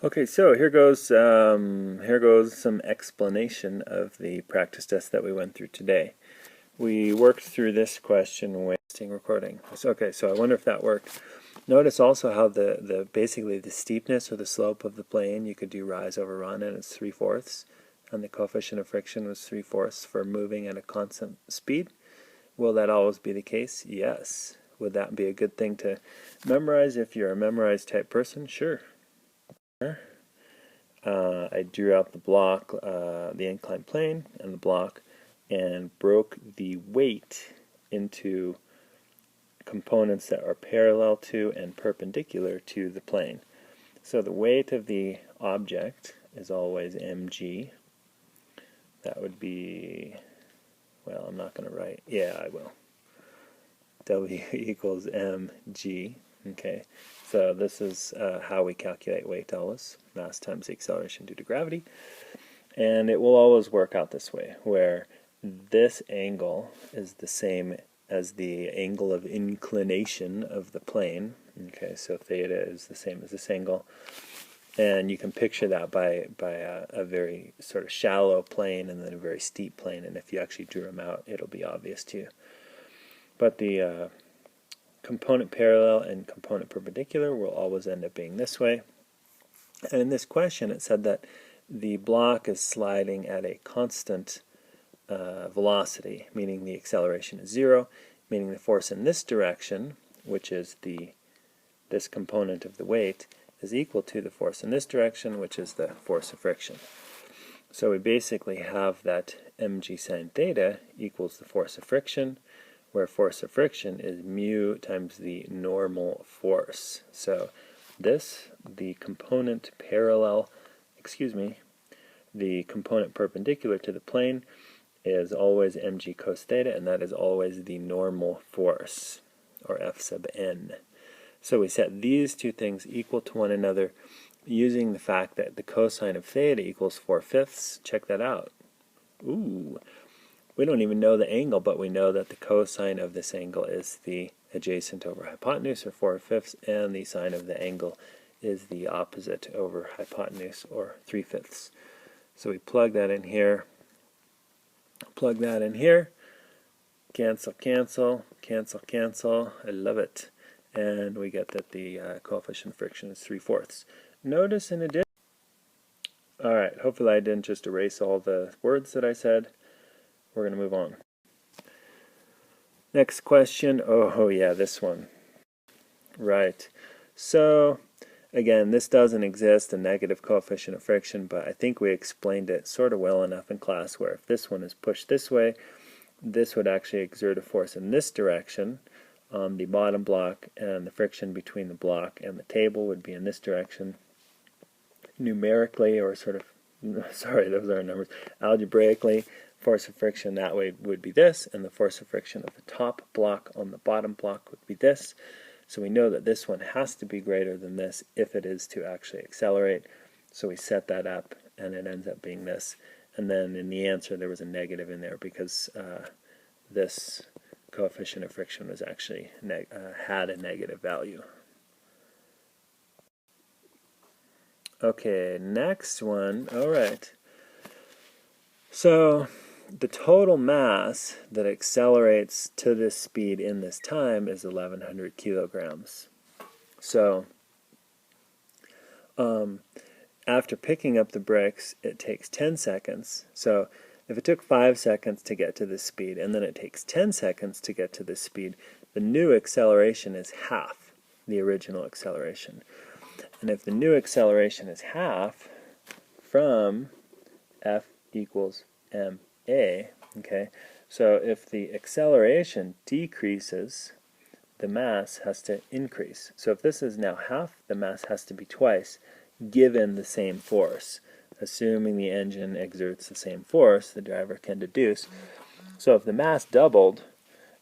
Okay, so here goes some explanation of the practice test that we went through today. We worked through this question with recording. Okay, so I wonder if that worked. Notice also how basically the steepness or the slope of the plane, you could do rise over run, and it's 3/4, and the coefficient of friction was 3/4 for moving at a constant speed. Will that always be the case? Yes. Would that be a good thing to memorize if you're a memorized type person? Sure. I drew out the block, the inclined plane and the block, and broke the weight into components that are parallel to and perpendicular to the plane. So the weight of the object is always mg. That would be, well, I'm not going to write. Yeah, I will. W equals mg. Okay, so this is how we calculate weight always, mass times the acceleration due to gravity. And it will always work out this way, where this angle is the same as the angle of inclination of the plane. Okay, so theta is the same as this angle. And you can picture that by a very sort of shallow plane and then a very steep plane. And if you actually drew them out, it'll be obvious to you. But the component parallel and component perpendicular will always end up being this way. And in this question it said that the block is sliding at a constant velocity, meaning the acceleration is 0, meaning the force in this direction, which is this component of the weight, is equal to the force in this direction, which is the force of friction. So we basically have that mg sine theta equals the force of friction, where force of friction is mu times the normal force. So the component the component perpendicular to the plane is always mg cos theta, and that is always the normal force, or F sub n. So we set these two things equal to one another using the fact that the cosine of theta equals 4/5. Check that out. Ooh. We don't even know the angle, but we know that the cosine of this angle is the adjacent over hypotenuse, or 4/5, and the sine of the angle is the opposite over hypotenuse, or 3/5. So we plug that in here, cancel, cancel, cancel, cancel. I love it. And we get that the coefficient of friction is 3/4. Notice in addition, alright, hopefully I didn't just erase all the words that I said. We're going to move on. Next question. Oh yeah, this one. Right. So, again, this doesn't exist, a negative coefficient of friction, but I think we explained it sort of well enough in class where if this one is pushed this way, this would actually exert a force in this direction on the bottom block, and the friction between the block and the table would be in this direction. Numerically, or sort of, sorry, those aren't numbers, algebraically, force of friction that way would be this, and the force of friction of the top block on the bottom block would be this. So we know that this one has to be greater than this if it is to actually accelerate. So we set that up, and it ends up being this. And then in the answer there was a negative in there because this coefficient of friction was actually had a negative value. Okay, next one. Alright. So the total mass that accelerates to this speed in this time is 1100 kilograms. So after picking up the bricks, it takes 10 seconds. So if it took 5 seconds to get to this speed, and then it takes 10 seconds to get to this speed, the new acceleration is half the original acceleration. And if the new acceleration is half from F equals ma, okay, so if the acceleration decreases, the mass has to increase. So if this is now half, the mass has to be twice, given the same force. Assuming the engine exerts the same force, the driver can deduce. So if the mass doubled,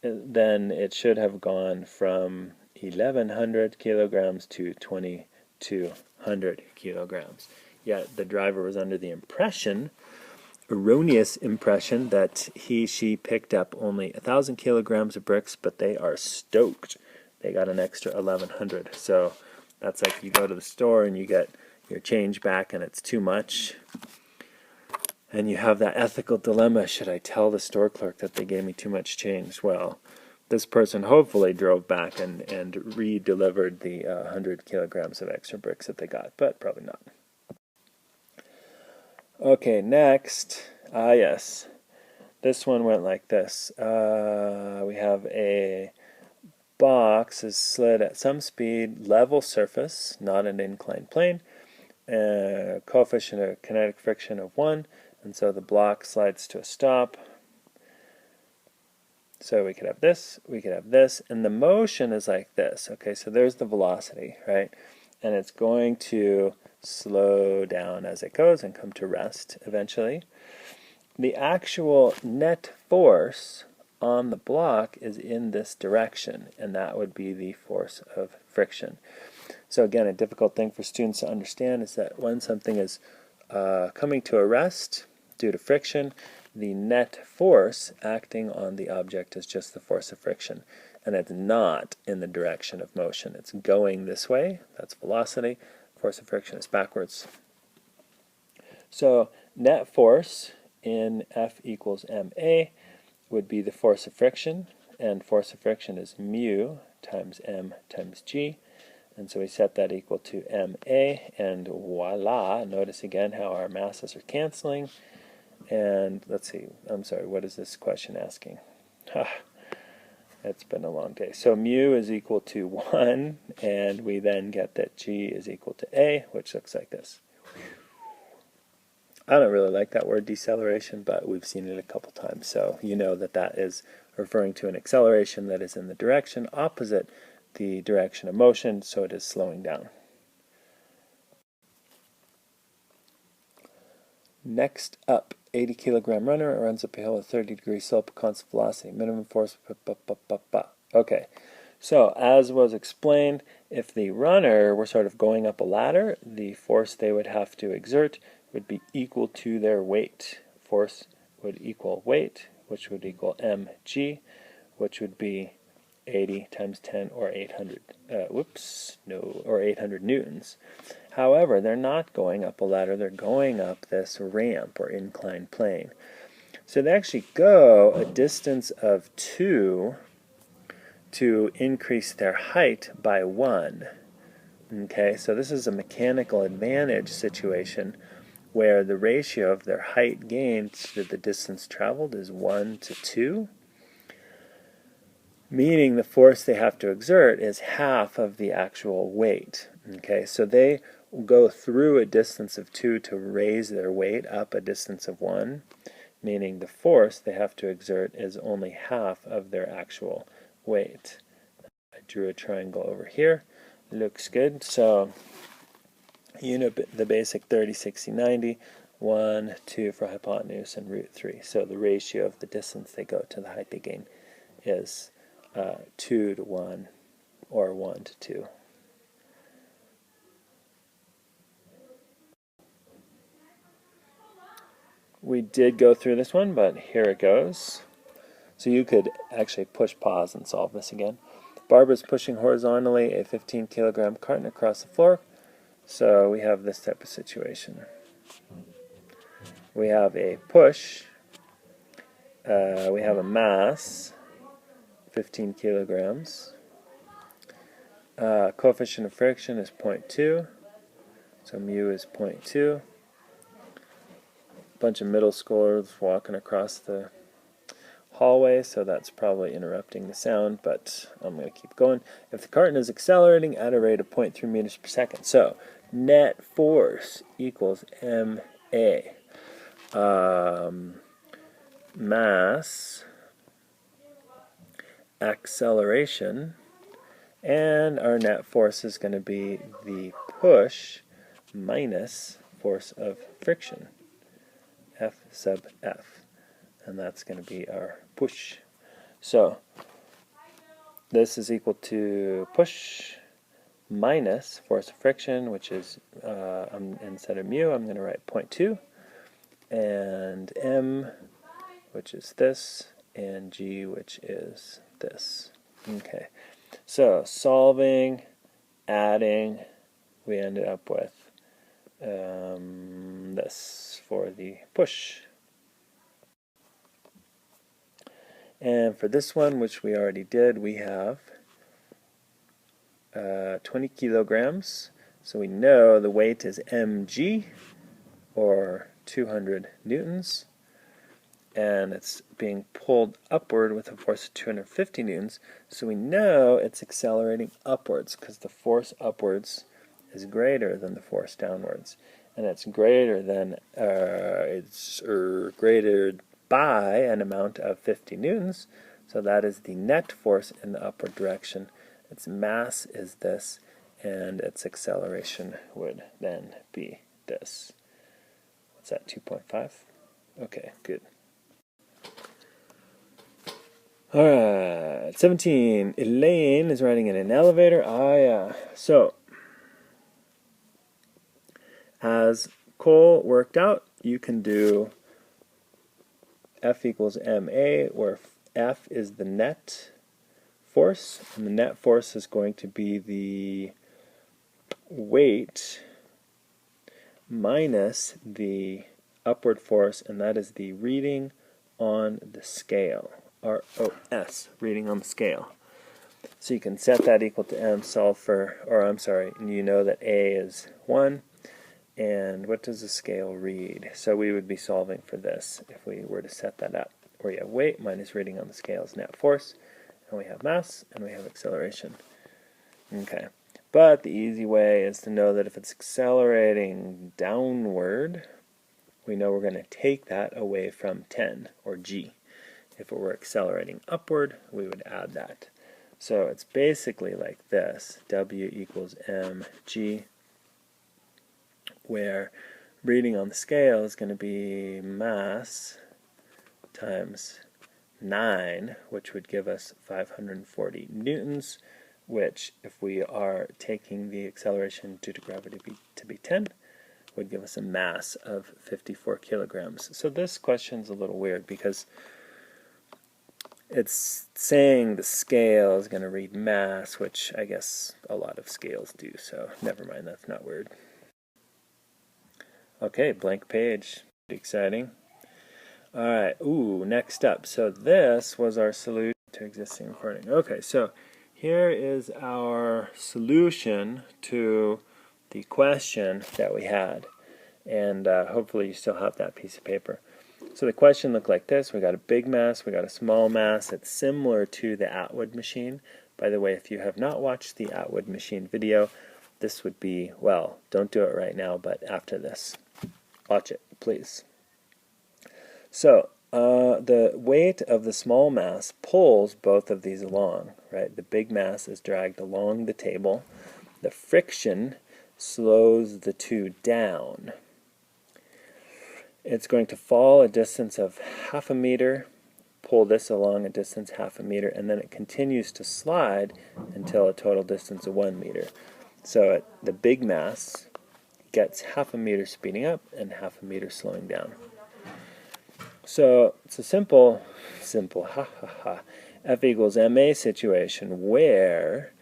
then it should have gone from 1100 kilograms to 2200 kilograms. Yet the driver was under the impression, erroneous impression, that she picked up only 1,000 kilograms of bricks, but they are stoked. They got an extra 1,100. So that's like you go to the store and you get your change back and it's too much. And you have that ethical dilemma, should I tell the store clerk that they gave me too much change? Well, this person hopefully drove back and re-delivered the 100 kilograms of extra bricks that they got, but probably not. Okay, next, yes, this one went like this. We have a box is slid at some speed, level surface, not an inclined plane, coefficient of kinetic friction of 1, and so the block slides to a stop. So we could have this, and the motion is like this. Okay, so there's the velocity, right? And it's going to slow down as it goes and come to rest eventually. The actual net force on the block is in this direction, and that would be the force of friction. So again, a difficult thing for students to understand is that when something is coming to a rest due to friction, the net force acting on the object is just the force of friction, and it's not in the direction of motion. It's going this way, that's velocity. Force of friction is backwards. So net force in F equals ma would be the force of friction, and force of friction is mu times m times g. And so we set that equal to ma, and voila, notice again how our masses are canceling. And let's see, I'm sorry, what is this question asking? It's been a long day. So mu is equal to 1, and we then get that g is equal to a, which looks like this. I don't really like that word deceleration, but we've seen it a couple times, so you know that that is referring to an acceleration that is in the direction opposite the direction of motion, so it is slowing down. Next up, 80 kilogram runner, it runs up a hill at 30-degree slope, constant velocity, minimum force, Okay, so as was explained, if the runner were sort of going up a ladder, the force they would have to exert would be equal to their weight. Force would equal weight, which would equal mg, which would be 80 times 10 or 800, or 800 newtons. However, they're not going up a ladder, they're going up this ramp or inclined plane. So they actually go a distance of 2 to increase their height by 1. Okay, so this is a mechanical advantage situation where the ratio of their height gained to the distance traveled is 1 to 2. Meaning the force they have to exert is half of the actual weight. Okay, so they go through a distance of 2 to raise their weight up a distance of 1, meaning the force they have to exert is only half of their actual weight. I drew a triangle over here. Looks good. So you know the basic 30, 60, 90, 1, 2 for hypotenuse, and root 3. So the ratio of the distance they go to the height they gain is 2 to 1 or 1 to 2. We did go through this one, but here it goes. So you could actually push pause and solve this again. Barbara's pushing horizontally a 15 kilogram carton across the floor. So we have this type of situation. We have a push, we have a mass, 15 kilograms. Coefficient of friction is 0.2, so mu is 0.2. Bunch of middle schoolers walking across the hallway, so that's probably interrupting the sound, but I'm going to keep going. If the carton is accelerating at a rate of 0.3 meters per second, so net force equals ma. Mass, acceleration, and our net force is going to be the push minus force of friction, F sub F, and that's going to be our push. So this is equal to push minus force of friction, which is, instead of mu, I'm going to write 0.2, and m, which is this, and g, which is this. Okay, so solving, adding, we ended up with this for the push. And for this one, which we already did, we have 20 kilograms. So we know the weight is mg, or 200 newtons. And it's being pulled upward with a force of 250 newtons. So we know it's accelerating upwards because the force upwards is greater than the force downwards. And it's greater than, greater by an amount of 50 newtons. So that is the net force in the upward direction. Its mass is this, and its acceleration would then be this. What's that, 2.5? Okay, good. Alright, 17. Elaine is riding in an elevator. Ah, yeah. So, as Cole worked out, you can do F equals ma, where F is the net force, and the net force is going to be the weight minus the upward force, and that is the reading on the scale. ROS, reading on the scale. So you can set that equal to m, solve for, you know that A is 1, and what does the scale read? So we would be solving for this if we were to set that up, where you have weight minus reading on the scale is net force, and we have mass, and we have acceleration. Okay, but the easy way is to know that if it's accelerating downward, we know we're going to take that away from 10, or g. If it were accelerating upward, we would add that. So it's basically like this, W equals mg, where reading on the scale is going to be mass times 9, which would give us 540 newtons, which, if we are taking the acceleration due to gravity to be 10, would give us a mass of 54 kilograms. So this question's a little weird because it's saying the scale is going to read mass, which I guess a lot of scales do, so never mind, that's not weird. Okay, blank page. Pretty exciting. Alright, next up. So this was our solution to existing recording. Okay, so here is our solution to the question that we had. And hopefully you still have that piece of paper. So the question looked like this. We got a big mass, we got a small mass. It's similar to the Atwood machine. By the way, if you have not watched the Atwood machine video, this would be, well, don't do it right now, but after this. Watch it, please. So, the weight of the small mass pulls both of these along, right? The big mass is dragged along the table. The friction slows the two down. It's going to fall a distance of half a meter, pull this along a distance half a meter, and then it continues to slide until a total distance of 1 meter. So the big mass gets half a meter speeding up and half a meter slowing down. So it's a simple F equals ma situation where